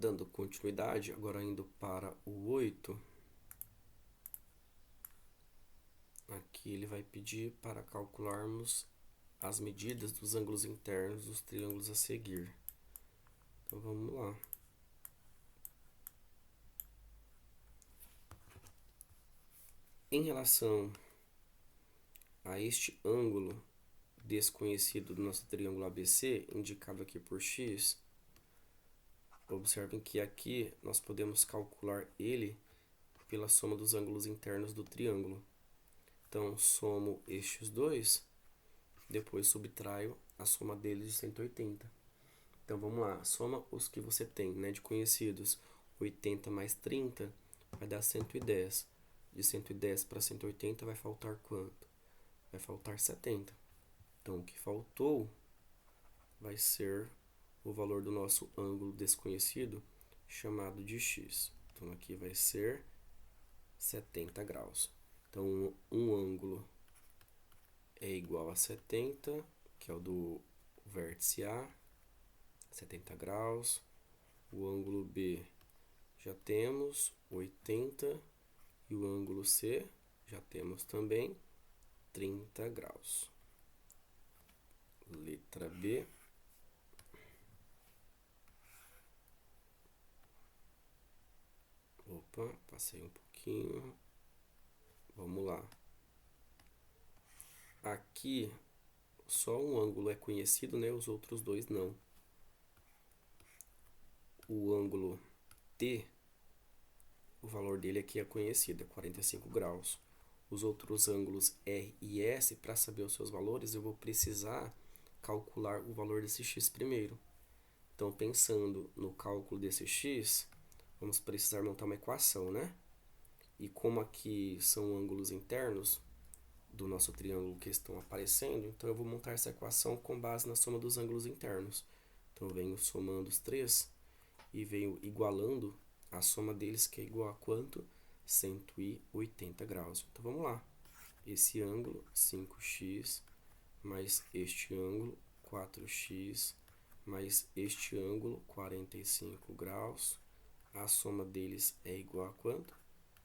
Dando continuidade, agora indo para o 8, aqui ele vai pedir para calcularmos as medidas dos ângulos internos dos triângulos a seguir. Então vamos lá. Em relação a este ângulo desconhecido do nosso triângulo ABC, indicado aqui por x, observem que aqui nós podemos calcular ele pela soma dos ângulos internos do triângulo. Então, somo estes dois, depois subtraio a soma deles de 180. Então, vamos lá, soma os que você tem, né, de conhecidos. 80 mais 30 vai dar 110. De 110 para 180 vai faltar quanto? Vai faltar 70. Então, o que faltou vai ser o valor do nosso ângulo desconhecido, chamado de x. Então, aqui vai ser 70 graus. Então, um ângulo é igual a 70, que é o do vértice A, 70 graus. O ângulo B já temos 80 e o ângulo C já temos também 30 graus. Letra B. Opa, passei um pouquinho. Vamos lá. Aqui só um ângulo é conhecido, né? Os outros dois não. O ângulo T, o valor dele aqui é conhecido, é 45 graus. Os outros ângulos R e S, para saber os seus valores, eu vou precisar calcular o valor desse x primeiro. Então, pensando no cálculo desse x, vamos precisar montar uma equação, né? E como aqui são ângulos internos do nosso triângulo que estão aparecendo, então eu vou montar essa equação com base na soma dos ângulos internos. Então, eu venho somando os três e venho igualando a soma deles, que é igual a quanto? 180 graus. Então, vamos lá. Esse ângulo, 5x, mais este ângulo, 4x, mais este ângulo, 45 graus. A soma deles é igual a quanto?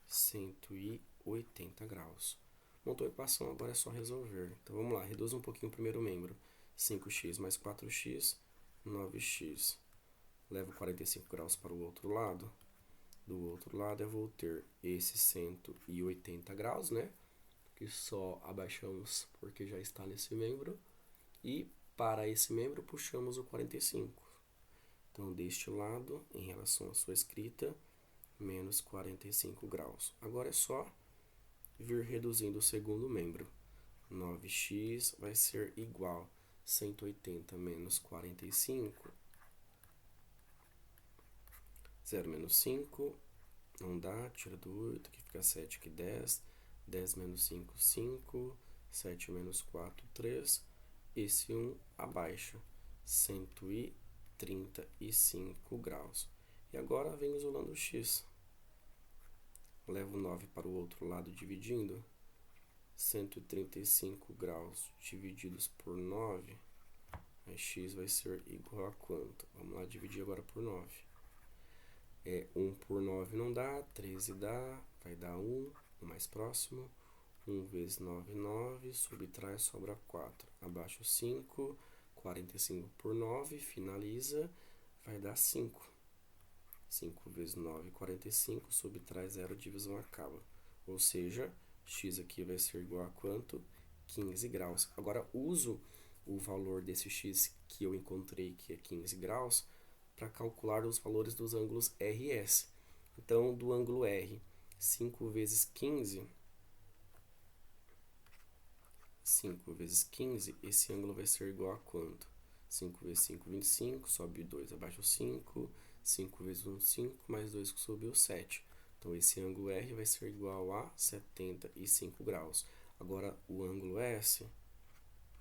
180 graus. Montou a equação, agora é só resolver. Então, vamos lá. Reduz um pouquinho o primeiro membro. 5x mais 4x, 9x. Levo 45 graus para o outro lado. Do outro lado eu vou ter esse 180 graus, né? Que só abaixamos porque já está nesse membro. E para esse membro puxamos o 45. Então, deste lado, em relação à sua escrita, menos 45 graus. Agora é só vir reduzindo o segundo membro. 9x vai ser igual a 180 menos 45. 0 menos 5, não dá, tira do 8, aqui fica 7, aqui 10. 10 menos 5, 5. 7 menos 4, 3. Esse 1 abaixa, 135 graus. E agora vem isolando o x. Levo 9 para o outro lado dividindo. 135 graus divididos por 9. Aí x vai ser igual a quanto? Vamos lá dividir agora por 9. 1 por 9 não dá, 13 dá, vai dar 1, o mais próximo. 1 vezes 9, 9, subtrai, sobra 4. Abaixo 5, 45 por 9, finaliza, vai dar 5. 5 vezes 9, 45, subtrai 0, divisão acaba. Ou seja, x aqui vai ser igual a quanto? 15 graus. Agora, uso o valor desse x que eu encontrei, que é 15 graus, para calcular os valores dos ângulos R e S. Então, do ângulo R, 5 vezes 15, 5 vezes 15, esse ângulo vai ser igual a quanto? 5 vezes 5, 25, sobe 2, abaixo 5, 5 vezes 1, 5, mais 2 que subiu, 7. Então, esse ângulo R vai ser igual a 75 graus. Agora, o ângulo S,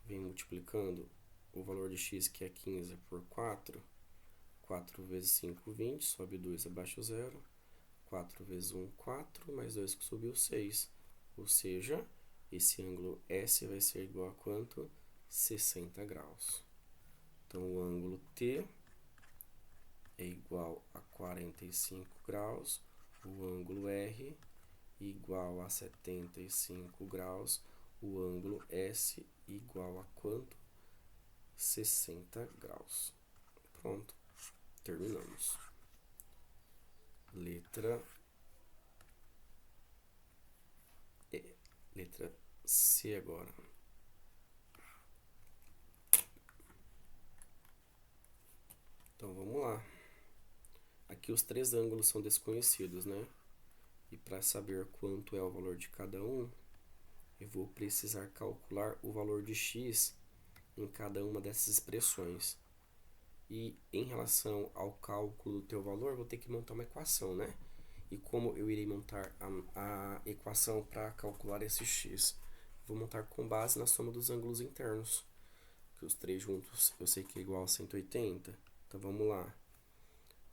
vem multiplicando o valor de x, que é 15, por 4. 4 vezes 5, 20, sobe 2, abaixo 0. 4 vezes 1, 4, mais 2 que subiu, 6. Ou seja, esse ângulo S vai ser igual a quanto? 60 graus. Então, o ângulo T é igual a 45 graus, o ângulo R igual a 75 graus, o ângulo S igual a quanto? 60 graus. Pronto, terminamos. Letra E. Letra C agora. Então vamos lá. Aqui os três ângulos são desconhecidos, né? E para saber quanto é o valor de cada um, eu vou precisar calcular o valor de x em cada uma dessas expressões. E em relação ao cálculo do teu valor, vou ter que montar uma equação, né? E como eu irei montar a equação para calcular esse x? Vou montar com base na soma dos ângulos internos, que os três juntos eu sei que é igual a 180. Então vamos lá.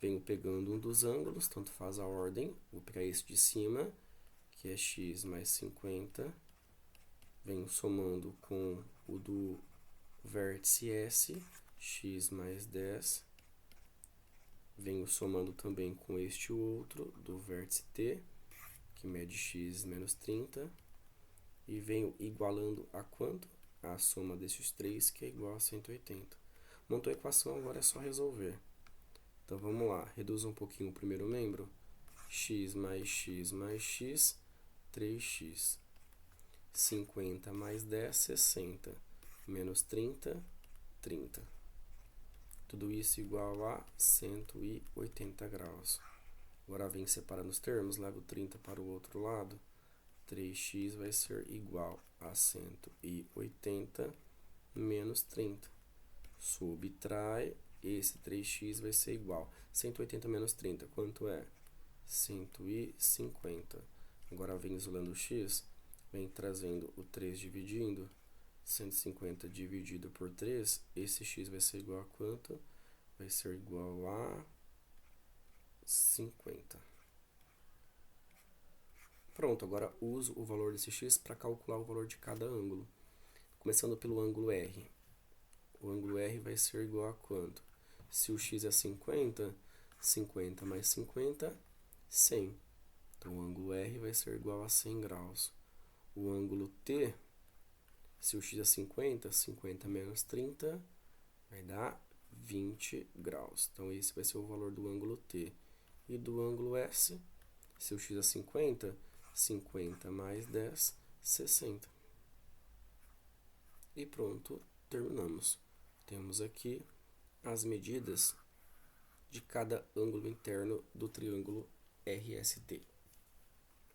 Venho pegando um dos ângulos, tanto faz a ordem. Vou pegar esse de cima, que é x mais 50. Venho somando com o do vértice S, x mais 10. Venho somando também com este outro, do vértice T, que mede x menos 30. E venho igualando a quanto? A soma desses três, que é igual a 180. Montou a equação, agora é só resolver. Então vamos lá, reduz um pouquinho o primeiro membro. X mais x mais x, 3x. 50 mais 10, 60. Menos 30, 30. Tudo isso igual a 180 graus. Agora vem separando os termos, levo 30 para o outro lado. 3x vai ser igual a 180 menos 30. Subtrai, esse 3x vai ser igual. 180 menos 30, quanto é? 150. Agora vem isolando o x, vem trazendo o 3 dividindo. 150 dividido por 3, esse x vai ser igual a quanto? Vai ser igual a 50. Pronto, agora uso o valor desse x para calcular o valor de cada ângulo. Começando pelo ângulo R. O ângulo R vai ser igual a quanto? Se o x é 50, 50 mais 50, 100. Então, o ângulo R vai ser igual a 100 graus. O ângulo T, se o x é 50, 50 menos 30, vai dar 20 graus. Então, esse vai ser o valor do ângulo T. E do ângulo S, se o x é 50, 50 mais 10, 60. E pronto, terminamos. Temos aqui as medidas de cada ângulo interno do triângulo RST.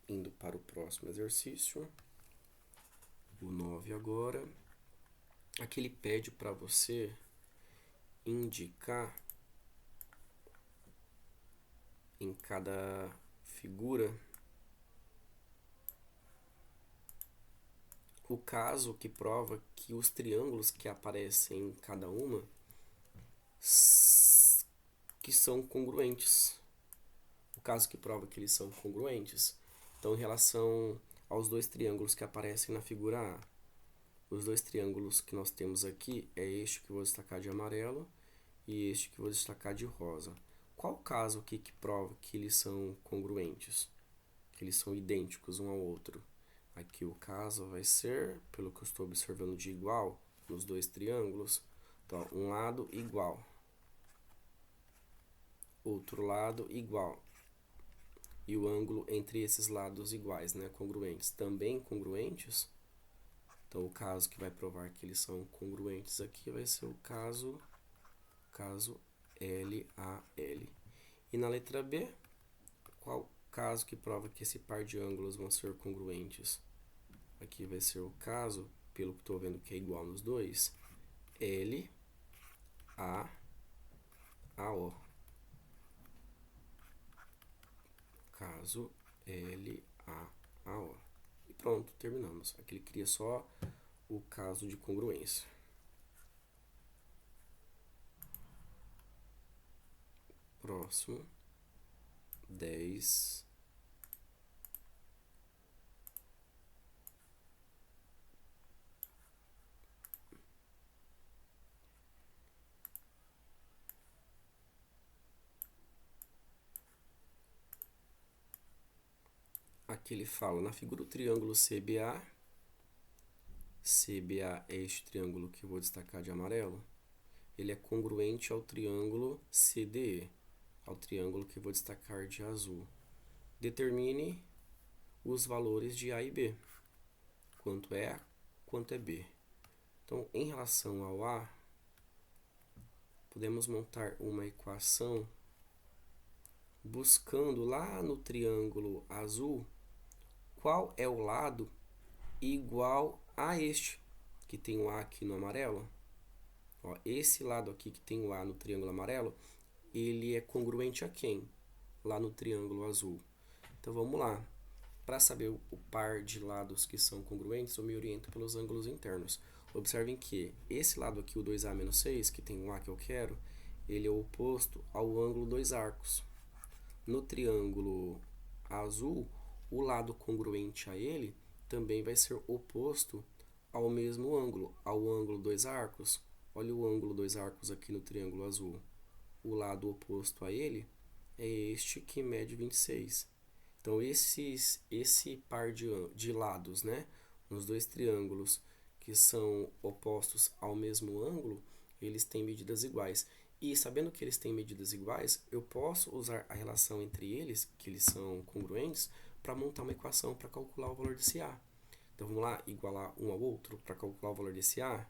Indo para o próximo exercício, o 9 agora. Aqui ele pede para você indicar em cada figura o caso que prova que os triângulos que aparecem em cada uma que são congruentes. O caso que prova que eles são congruentes. Então, em relação aos dois triângulos que aparecem na figura A, os dois triângulos que nós temos aqui é este que eu vou destacar de amarelo e este que eu vou destacar de rosa. Qual o caso aqui que prova que eles são congruentes? Que eles são idênticos um ao outro? Aqui o caso vai ser, pelo que eu estou observando de igual, nos dois triângulos. Então, um lado igual, outro lado igual. E o ângulo entre esses lados iguais, né, congruentes, também congruentes. Então, o caso que vai provar que eles são congruentes aqui vai ser o caso LAL. E na letra B, qual caso que prova que esse par de ângulos vão ser congruentes? Aqui vai ser o caso, pelo que estou vendo que é igual nos dois, LAAO. Caso LAAO. E pronto, terminamos. Aqui ele cria só o caso de congruência. Próximo, 10. Aqui ele fala, na figura do triângulo CBA, CBA é este triângulo que eu vou destacar de amarelo, ele é congruente ao triângulo CDE, ao triângulo que eu vou destacar de azul. Determine os valores de A e B, quanto é A, quanto é B. Então, em relação ao A, podemos montar uma equação buscando lá no triângulo azul qual é o lado igual a este, que tem o A aqui no amarelo. Ó, esse lado aqui que tem o A no triângulo amarelo, ele é congruente a quem? Lá no triângulo azul. Então vamos lá. Para saber o par de lados que são congruentes, eu me oriento pelos ângulos internos. Observem que esse lado aqui, o 2A menos 6, que tem o A que eu quero, ele é oposto ao ângulo 2 arcos. No triângulo azul, o lado congruente a ele também vai ser oposto ao mesmo ângulo, ao ângulo 2 arcos. Olha o ângulo 2 arcos aqui no triângulo azul. O lado oposto a ele é este que mede 26. Então, esse par de lados, né, nos dois triângulos que são opostos ao mesmo ângulo, eles têm medidas iguais. E sabendo que eles têm medidas iguais, eu posso usar a relação entre eles, que eles são congruentes, para montar uma equação para calcular o valor desse A. Então, vamos lá, igualar um ao outro para calcular o valor desse A.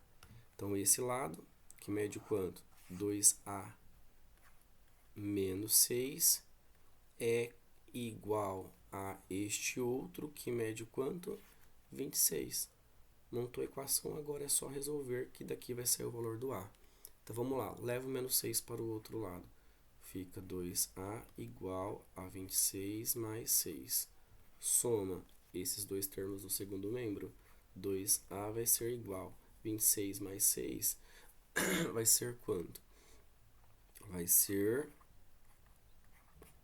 Então, esse lado, que mede quanto? 2A menos 6 é igual a este outro, que mede quanto? 26. Montou a equação, agora é só resolver que daqui vai sair o valor do A. Então vamos lá, leva o menos 6 para o outro lado. Fica 2A igual a 26 mais 6. Soma esses dois termos do segundo membro. 2A vai ser igual a 26 mais 6 vai ser quanto? Vai ser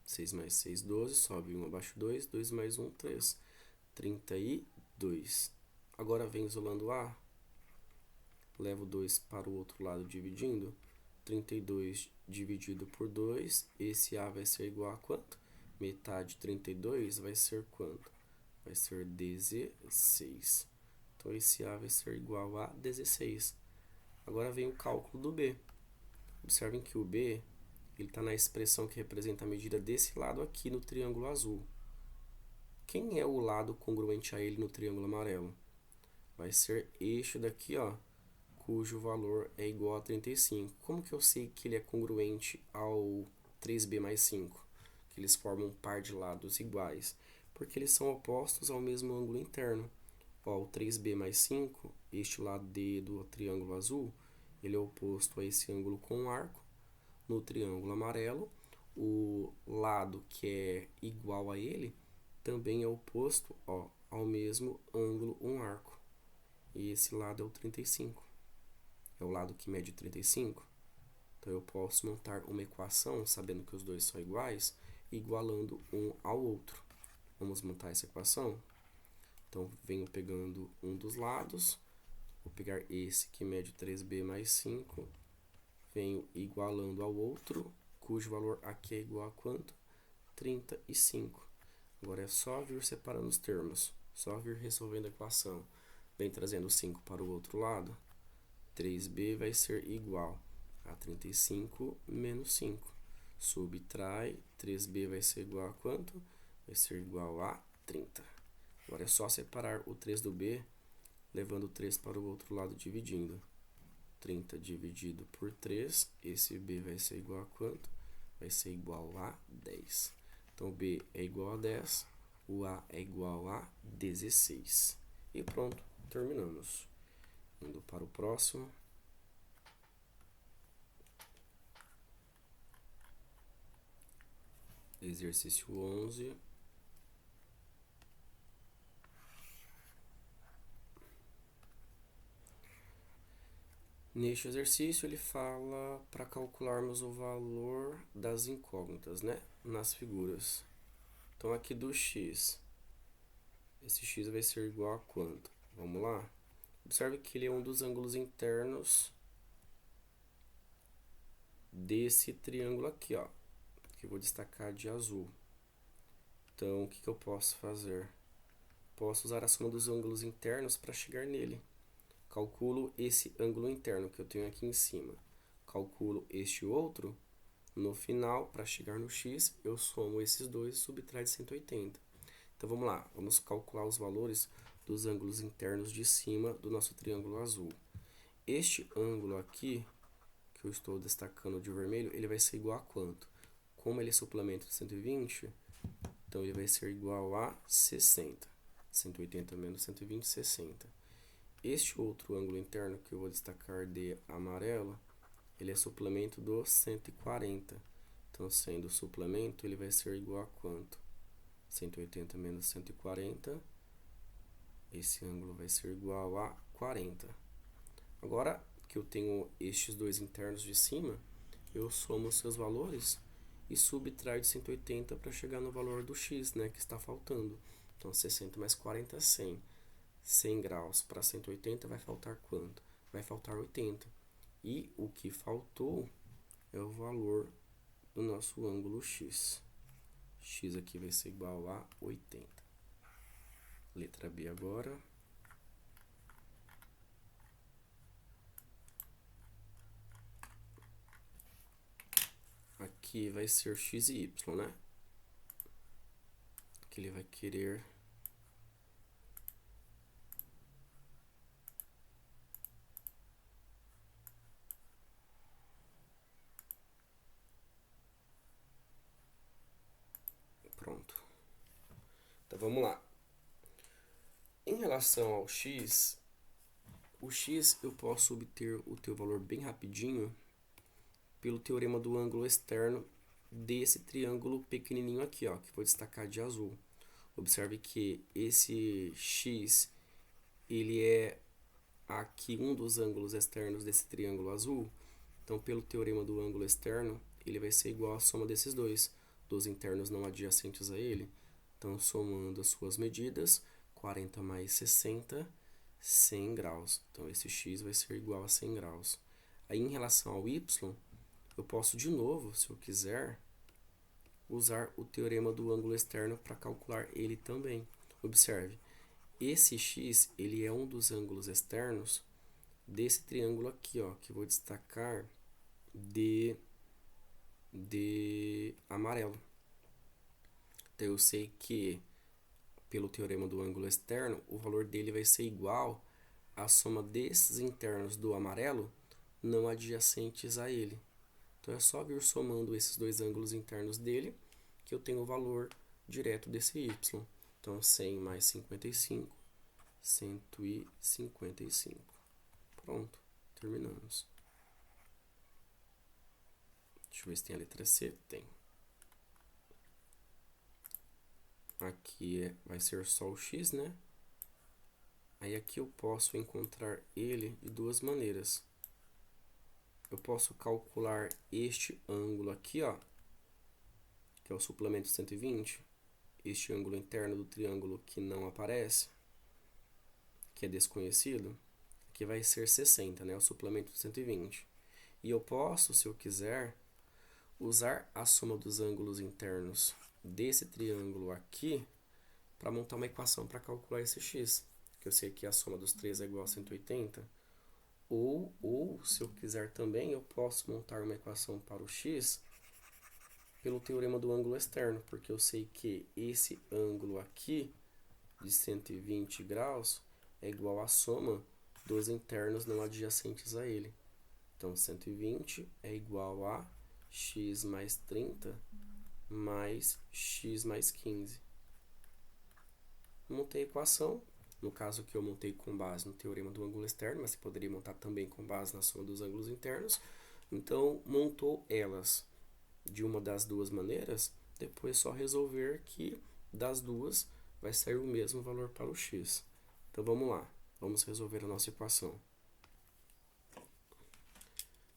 6 mais 6, 12, sobe 1 abaixo 2, 2 mais 1, 3, 32. Agora vem isolando A, levo 2 para o outro lado dividindo, 32 dividido por 2, esse A vai ser igual a quanto? Metade de 32 vai ser quanto? Vai ser 16. Então, esse A vai ser igual a 16. Agora vem o cálculo do B. Observem que o B ele está na expressão que representa a medida desse lado aqui no triângulo azul. Quem é o lado congruente a ele no triângulo amarelo? Vai ser este daqui, ó, cujo valor é igual a 35. Como que eu sei que ele é congruente ao 3b mais 5? Que eles formam um par de lados iguais. Porque eles são opostos ao mesmo ângulo interno. Ó, o 3b mais 5, este lado D do triângulo azul, ele é oposto a esse ângulo com um arco. No triângulo amarelo, o lado que é igual a ele também é oposto, ó, ao mesmo ângulo, um arco. E esse lado é o 35. É o lado que mede 35. Então, eu posso montar uma equação, sabendo que os dois são iguais, igualando um ao outro. Vamos montar essa equação? Então, venho pegando um dos lados. Vou pegar esse que mede 3b mais 5. Venho igualando ao outro, cujo valor aqui é igual a quanto? 35. Agora é só vir separando os termos, só vir resolvendo a equação. Vem trazendo 5 para o outro lado, 3b vai ser igual a 35 menos 5. Subtrai, 3b vai ser igual a quanto? Vai ser igual a 30. Agora é só separar o 3 do b, levando o 3 para o outro lado, dividindo. 30 dividido por 3, esse b vai ser igual a quanto? Vai ser igual a 10. Então, b é igual a 10, o a é igual a 16. E pronto, terminamos. Indo para o próximo. Exercício 11. Neste exercício, ele fala para calcularmos o valor das incógnitas, né, nas figuras. Então, aqui do x, esse x vai ser igual a quanto? Vamos lá? Observe que ele é um dos ângulos internos desse triângulo aqui, ó, que eu vou destacar de azul. Então, o que eu posso fazer? Posso usar a soma dos ângulos internos para chegar nele. Calculo esse ângulo interno que eu tenho aqui em cima. Calculo este outro. No final, para chegar no x, eu somo esses dois e subtraio de 180. Então, vamos lá. Vamos calcular os valores dos ângulos internos de cima do nosso triângulo azul. Este ângulo aqui, que eu estou destacando de vermelho, ele vai ser igual a quanto? Como ele é suplemento de 120, então ele vai ser igual a 60. 180 menos 120, 60. Este outro ângulo interno que eu vou destacar de amarelo, ele é suplemento do 140. Então, sendo suplemento, ele vai ser igual a quanto? 180 menos 140. Esse ângulo vai ser igual a 40. Agora que eu tenho estes dois internos de cima, eu somo os seus valores e subtraio de 180 para chegar no valor do x, né, que está faltando. Então, 60 mais 40 é 100. 100 graus para 180 vai faltar quanto? Vai faltar 80. E o que faltou é o valor do nosso ângulo x. X aqui vai ser igual a 80. Letra B agora. Aqui vai ser x e y, né? Que ele vai querer pronto. Então vamos lá. Em relação ao x, o x eu posso obter o teu valor bem rapidinho pelo teorema do ângulo externo desse triângulo pequenininho aqui, ó, que vou destacar de azul. Observe que esse x, ele é aqui um dos ângulos externos desse triângulo azul. Então, pelo teorema do ângulo externo, ele vai ser igual à soma desses dois, dos internos não adjacentes a ele. Então, somando as suas medidas, 40 mais 60, 100 graus. Então, esse x vai ser igual a 100 graus. Aí, em relação ao y, eu posso de novo, se eu quiser, usar o teorema do ângulo externo para calcular ele também. Observe, esse x, ele é um dos ângulos externos desse triângulo aqui, ó, que eu vou destacar de amarelo. Então, eu sei que, pelo teorema do ângulo externo, o valor dele vai ser igual à soma desses internos do amarelo não adjacentes a ele. Então, é só vir somando esses dois ângulos internos dele que eu tenho o valor direto desse y. Então, 100 mais 55, 155. Pronto, terminamos. Deixa eu ver se tem a letra C. Tem. Aqui vai ser só o x, né? Aí aqui eu posso encontrar ele de duas maneiras. Eu posso calcular este ângulo aqui, ó, que é o suplemento 120, este ângulo interno do triângulo que não aparece, que é desconhecido, que vai ser 60, né, o suplemento de 120. E eu posso, se eu quiser, usar a soma dos ângulos internos desse triângulo aqui para montar uma equação para calcular esse x, que eu sei que a soma dos três é igual a 180. Ou, se eu quiser também, eu posso montar uma equação para o x pelo teorema do ângulo externo, porque eu sei que esse ângulo aqui, de 120 graus, é igual à soma dos internos não adjacentes a ele. Então, 120 é igual a x mais 30 mais x mais 15. Montei a equação. No caso que eu montei com base no teorema do ângulo externo, mas você poderia montar também com base na soma dos ângulos internos. Então, montou elas de uma das duas maneiras, depois é só resolver que das duas vai sair o mesmo valor para o x. Então, vamos lá. Vamos resolver a nossa equação.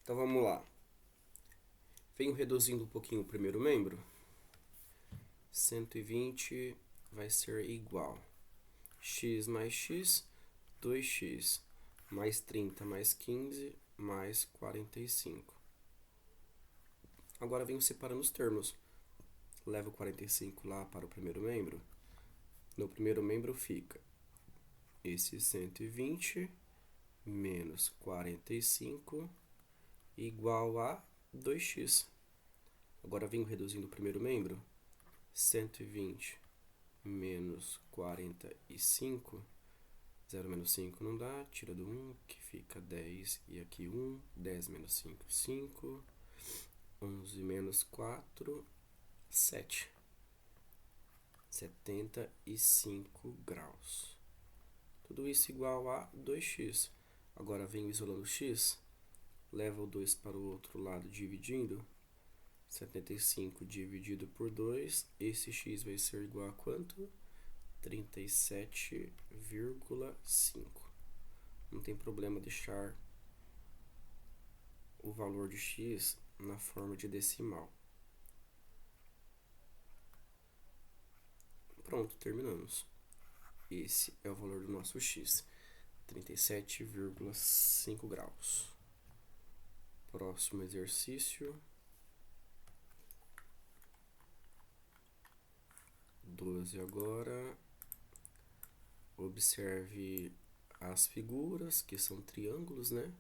Então, vamos lá. Venho reduzindo um pouquinho o primeiro membro. 120 vai ser igual x mais x, 2x, mais 30 mais 15, mais 45. Agora venho separando os termos. leva o 45 lá para o primeiro membro. No primeiro membro fica esse 120 menos 45 igual a 2x. Agora venho reduzindo o primeiro membro. 120 menos 45. 0 menos 5 não dá. Tira do 1, que fica 10. E aqui 1. 10 menos 5, 5. 11 menos 4, 7. 75 graus. Tudo isso igual a 2x. Agora venho isolando x. Leva o 2 para o outro lado dividindo. 75 dividido por 2. Esse x vai ser igual a quanto? 37,5. Não tem problema deixar o valor de x na forma de decimal. Pronto, terminamos. Esse é o valor do nosso x, 37,5 graus. Próximo exercício. 12 agora. Observe as figuras, que são triângulos, né?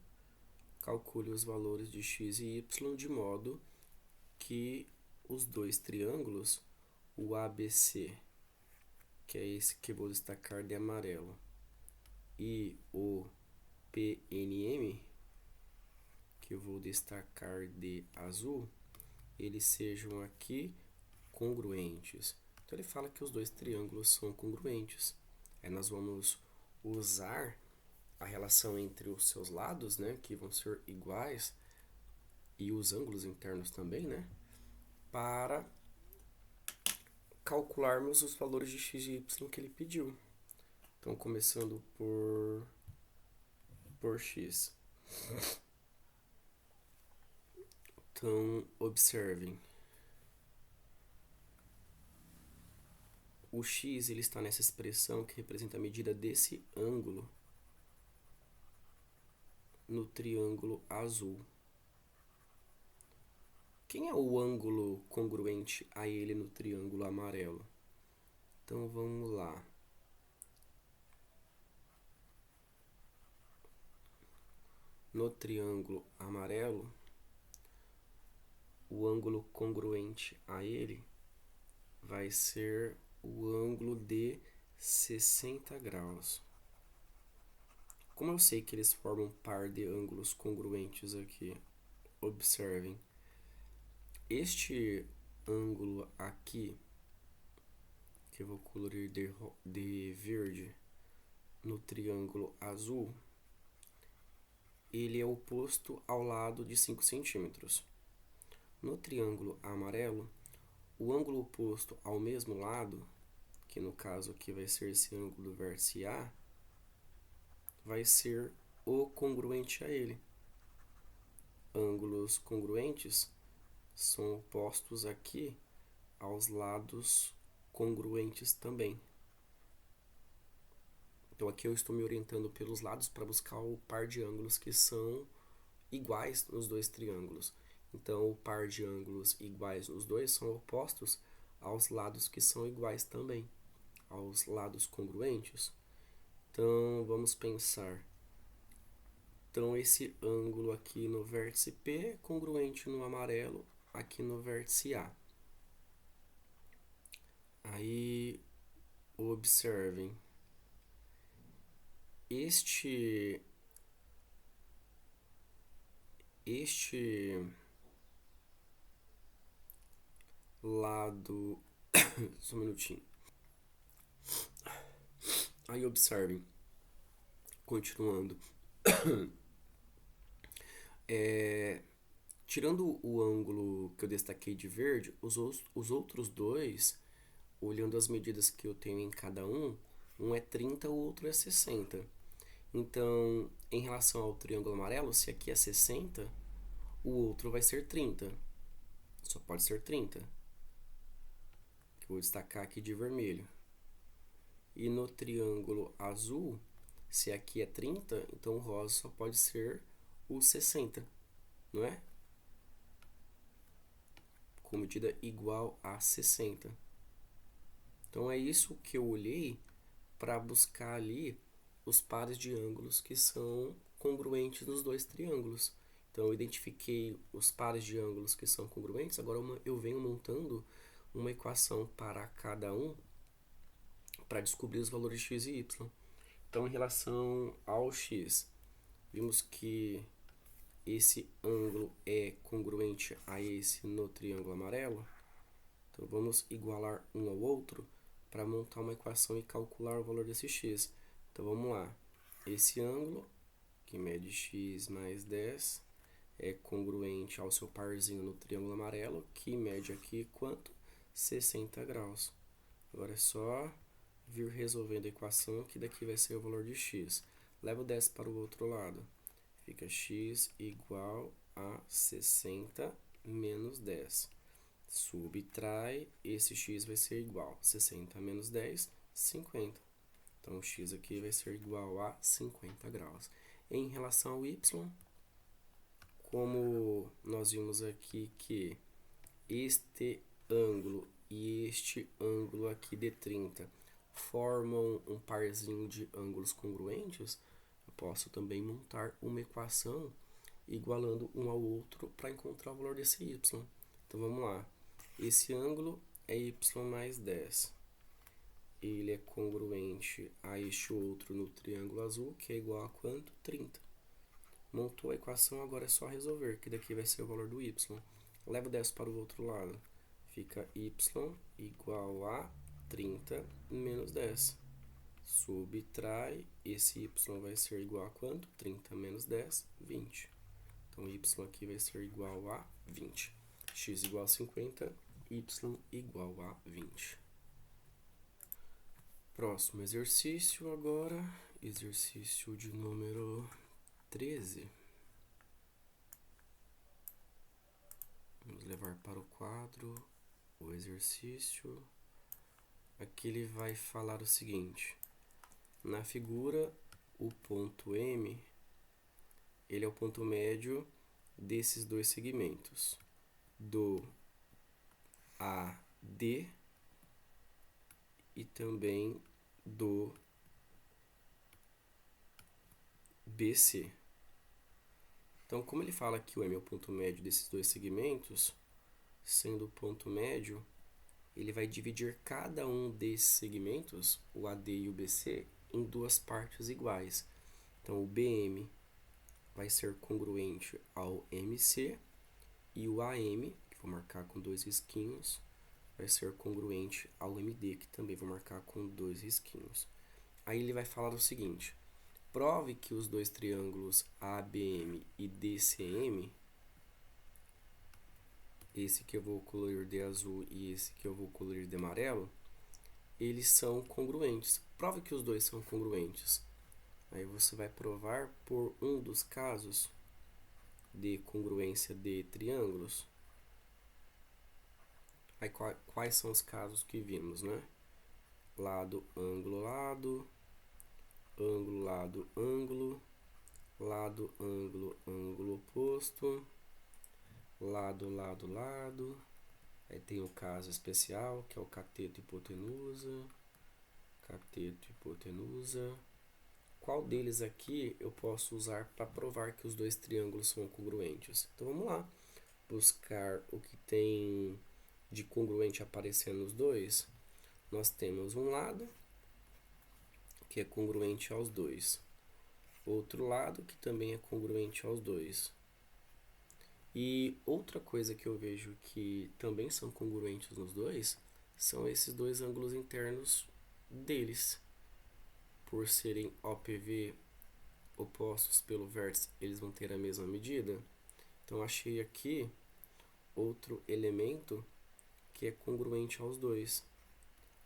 Calcule os valores de x e y de modo que os dois triângulos, o ABC, que é esse que eu vou destacar de amarelo, e o PNM, que eu vou destacar de azul, eles sejam aqui congruentes. Então ele fala que os dois triângulos são congruentes. Aí nós vamos usar a relação entre os seus lados, né, que vão ser iguais, e os ângulos internos também, né, para calcularmos os valores de x e y que ele pediu. Então, começando por x. Então, observem. O x ele está nessa expressão que representa a medida desse ângulo no triângulo azul. Quem é o ângulo congruente a ele no triângulo amarelo? Então, vamos lá. No triângulo amarelo, o ângulo congruente a ele vai ser o ângulo de 60 graus. Como eu sei que eles formam um par de ângulos congruentes aqui? Observem. Este ângulo aqui, que eu vou colorir de verde, no triângulo azul, ele é oposto ao lado de 5 centímetros. No triângulo amarelo, o ângulo oposto ao mesmo lado, que no caso aqui vai ser esse ângulo do vértice A, vai ser o congruente a ele. Ângulos congruentes são opostos aqui aos lados congruentes também. Então aqui eu estou me orientando pelos lados para buscar o par de ângulos que são iguais nos dois triângulos. Então o par de ângulos iguais nos dois são opostos aos lados que são iguais também, aos lados congruentes. Então vamos pensar. Então esse ângulo aqui no vértice P é congruente no amarelo aqui no vértice A. Aí observem. Este lado... Só um minutinho. Aí observem. Continuando. Tirando o ângulo que eu destaquei de verde, os outros dois, olhando as medidas que eu tenho em cada um é 30, o outro é 60. Então, em relação ao triângulo amarelo, se aqui é 60, o outro vai ser 30. Só pode ser 30. Que eu vou destacar aqui de vermelho. E no triângulo azul, se aqui é 30, então o rosa só pode ser o 60, não é? com medida igual a 60. Então, é isso que eu olhei para buscar ali os pares de ângulos que são congruentes nos dois triângulos. Então, eu identifiquei os pares de ângulos que são congruentes, agora eu venho montando uma equação para cada um para descobrir os valores x e y. Então, em relação ao x, vimos que esse ângulo é congruente a esse no triângulo amarelo. Então, vamos igualar um ao outro para montar uma equação e calcular o valor desse x. Então, vamos lá. Esse ângulo, que mede x mais 10, é congruente ao seu parzinho no triângulo amarelo, que mede aqui quanto? 60 graus. Agora é só vir resolvendo a equação, que daqui vai ser o valor de x. Leva o 10 para o outro lado. Fica x igual a 60 menos 10. Subtrai, esse x vai ser igual a 60 menos 10, 50. Então, o x aqui vai ser igual a 50 graus. Em relação ao y, como nós vimos aqui que este ângulo e este ângulo aqui de 30 formam um parzinho de ângulos congruentes, eu posso também montar uma equação igualando um ao outro para encontrar o valor desse y. Então, vamos lá. Esse ângulo é y mais 10. Ele é congruente a este outro no triângulo azul, que é igual a quanto? 30. Montou a equação, agora é só resolver, que daqui vai ser o valor do y. Leva o 10 para o outro lado. Fica y igual a 30 menos 10. Subtrai, esse y vai ser igual a quanto? 30 menos 10, 20. Então, y aqui vai ser igual a 20. X igual a 50, y igual a 20. Próximo exercício agora, exercício de número 13. Vamos levar para o quadro o exercício. Aqui ele vai falar o seguinte. Na figura, o ponto M, ele é o ponto médio desses dois segmentos, do AD e também do BC. Então, como ele fala que o M é o ponto médio desses dois segmentos, sendo o ponto médio, ele vai dividir cada um desses segmentos, o AD e o BC, em duas partes iguais. Então, o BM vai ser congruente ao MC e o AM, que vou marcar com 2 risquinhos, vai ser congruente ao MD, que também vou marcar com 2 risquinhos. Aí ele vai falar o seguinte: prove que os dois triângulos ABM e DCM, esse que eu vou colorir de azul e esse que eu vou colorir de amarelo, eles são congruentes. Prove que os dois são congruentes. Aí você vai provar por um dos casos de congruência de triângulos. Aí quais são os casos que vimos, né? Lado, ângulo, lado, ângulo, lado, ângulo, lado, ângulo, ângulo oposto, lado, lado, lado. Aí tem o caso especial, que é o cateto e hipotenusa, cateto e hipotenusa. Qual deles aqui eu posso usar para provar que os dois triângulos são congruentes? Então, vamos lá. Buscar o que tem de congruente aparecendo nos dois. Nós temos um lado, que é congruente aos dois. Outro lado, que também é congruente aos dois. E outra coisa que eu vejo que também são congruentes nos dois são esses dois ângulos internos deles. Por serem OPV opostos pelo vértice, eles vão ter a mesma medida. Então, achei aqui outro elemento que é congruente aos dois.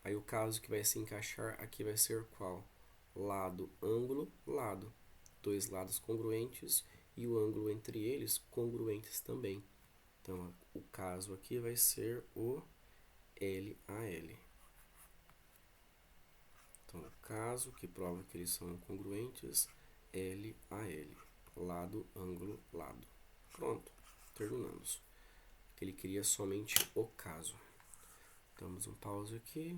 Aí, o caso que vai se encaixar aqui vai ser qual? Lado, ângulo, lado. Dois lados congruentes e o ângulo entre eles congruentes também. Então, o caso aqui vai ser o LAL. Então, o caso que prova que eles são congruentes, LAL. Lado, ângulo, lado. Pronto, terminamos. Ele cria somente o caso. Damos um pause aqui.